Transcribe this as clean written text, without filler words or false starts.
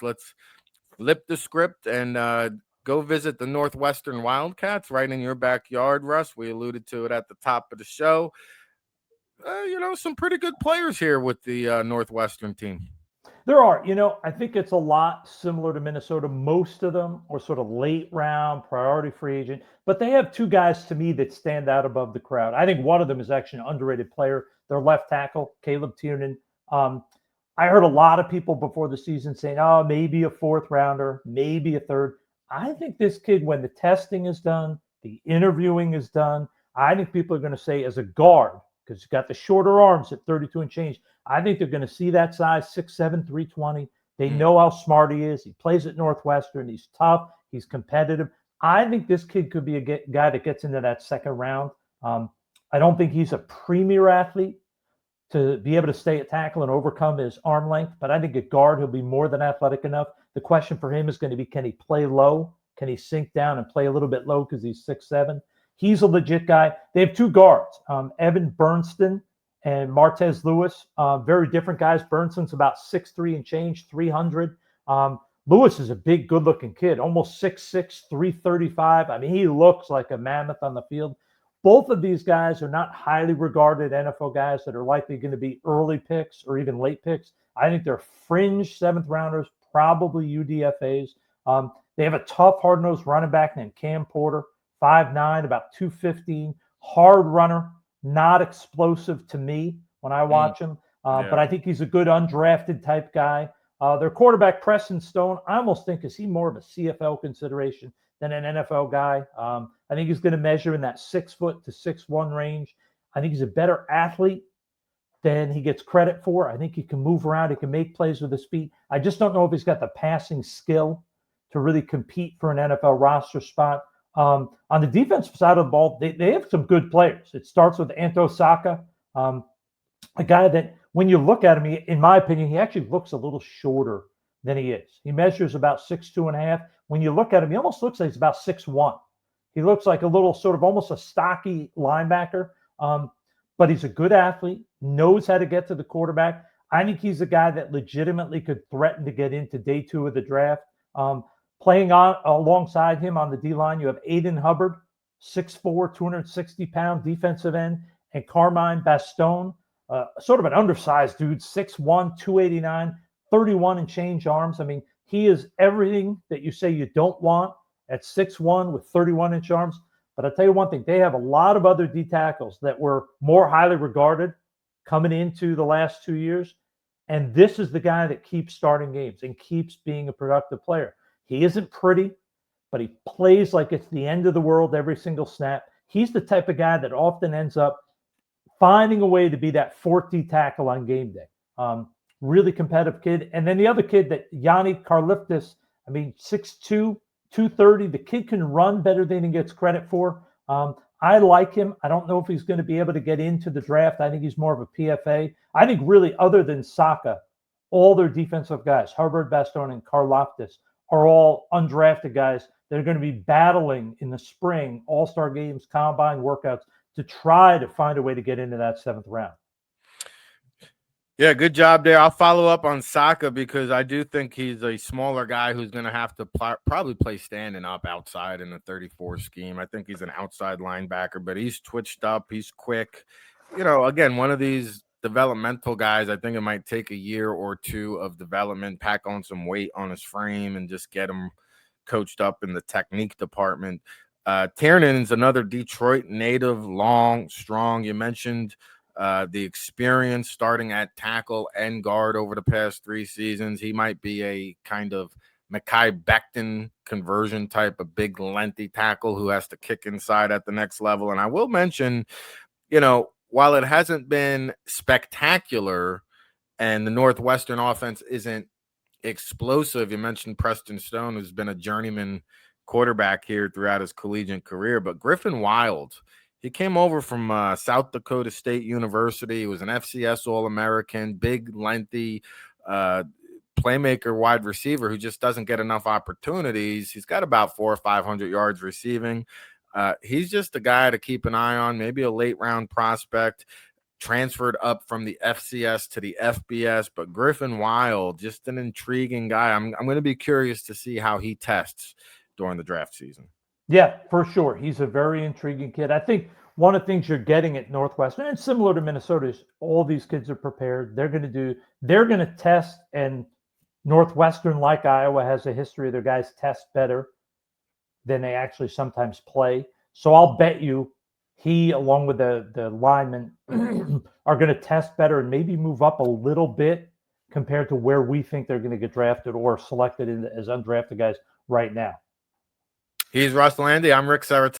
let's flip the script and go visit the Northwestern Wildcats right in your backyard, Russ. We alluded to it at the top of the show. Some pretty good players here with the Northwestern team. There are, I think it's a lot similar to Minnesota. Most of them are sort of late round, priority free agent, but they have two guys to me that stand out above the crowd. I think one of them is actually an underrated player. Their left tackle, Caleb Tiernan. Um, I heard a lot of people before the season saying, oh, maybe a fourth rounder, maybe a third. I think this kid, when the testing is done, the interviewing is done, I think people are going to say, as a guard, because he's got the shorter arms at 32 and change, I think they're going to see that size, 6'7", 320. They know how smart he is. He plays at Northwestern. He's tough. He's competitive. I think this kid could be a guy that gets into that second round. I don't think he's a premier athlete to be able to stay at tackle and overcome his arm length, but I think at guard, he'll be more than athletic enough. The question for him is going to be, can he play low? Can he sink down and play a little bit low because he's 6'7"? He's a legit guy. They have two guards, Evan Bernston and Martez Lewis, very different guys. Bernston's about 6'3" and change, 300. Lewis is a big, good-looking kid, almost 6'6", 335. I mean, he looks like a mammoth on the field. Both of these guys are not highly regarded NFL guys that are likely going to be early picks or even late picks. I think they're fringe seventh-rounders, probably UDFAs. They have a tough, hard-nosed running back named Cam Porter, 5'9", about 215, hard runner, not explosive to me when I watch him, but I think he's a good undrafted type guy. Their quarterback, Preston Stone, I almost think, is he more of a CFL consideration than an NFL guy? I think he's going to measure in that 6 foot to 6'1" range. I think he's a better athlete than he gets credit for. I think he can move around. He can make plays with his feet. I just don't know if he's got the passing skill to really compete for an NFL roster spot. On the defensive side of the ball, they have some good players. It starts with Anto Saka, a guy that when you look at him, in my opinion, he actually looks a little shorter than he is. He measures about 6'2.5". When you look at him, he almost looks like he's about 6'1". He looks like a little sort of almost a stocky linebacker, but he's a good athlete, knows how to get to the quarterback. I think he's a guy that legitimately could threaten to get into day 2 of the draft. Playing on alongside him on the D-line, you have Aiden Hubbard, 6'4", 260-pound defensive end, and Carmine Bastone, sort of an undersized dude, 6'1", 289, 31 and change arms. I mean, he is everything that you say you don't want at 6'1" with 31-inch arms. But I'll tell you one thing, they have a lot of other D tackles that were more highly regarded coming into the last 2 years. And this is the guy that keeps starting games and keeps being a productive player. He isn't pretty, but he plays like it's the end of the world every single snap. He's the type of guy that often ends up finding a way to be that 4th tackle on game day. Really competitive kid. And then the other kid, that Yanni Karliftis, 6'2", 230. The kid can run better than he gets credit for. I like him. I don't know if he's going to be able to get into the draft. I think he's more of a PFA. I think really, other than Saka, all their defensive guys, Hubbard, Bastone, and Karlaftis, are all undrafted guys that are going to be battling in the spring, all-star games, combine workouts, to try to find a way to get into that 7th round. Yeah, good job there. I'll follow up on Saka because I do think he's a smaller guy who's going to have to probably play standing up outside in the 34 scheme. I think he's an outside linebacker, but he's twitched up. He's quick. Again, one of these developmental guys. I think it might take a year or 2 of development, pack on some weight on his frame, and just get him coached up in the technique department. Tiernan's another Detroit native, long, strong. You mentioned the experience starting at tackle and guard over the past 3 seasons. He might be a kind of Mekhi Becton conversion type, a big, lengthy tackle who has to kick inside at the next level. And I will mention, while it hasn't been spectacular and the Northwestern offense isn't explosive, you mentioned Preston Stone, who's been a journeyman quarterback here throughout his collegiate career, but Griffin Wild, he came over from South Dakota State University. He was an FCS All-American, big, lengthy playmaker wide receiver who just doesn't get enough opportunities. He's got about 400 or 500 yards receiving. He's just a guy to keep an eye on, maybe a late-round prospect. transferred up from the FCS to the FBS, but Griffin Wild, just an intriguing guy. I'm going to be curious to see how he tests during the draft season. Yeah, for sure. He's a very intriguing kid. I think one of the things you're getting at Northwestern, and similar to Minnesota, is all these kids are prepared. They're going to test, and Northwestern, like Iowa, has a history of their guys test better than they actually sometimes play. So I'll bet you he, along with the linemen, are going to test better and maybe move up a little bit compared to where we think they're going to get drafted or selected as undrafted guys right now. He's Russ Lande. I'm Rick Serritella.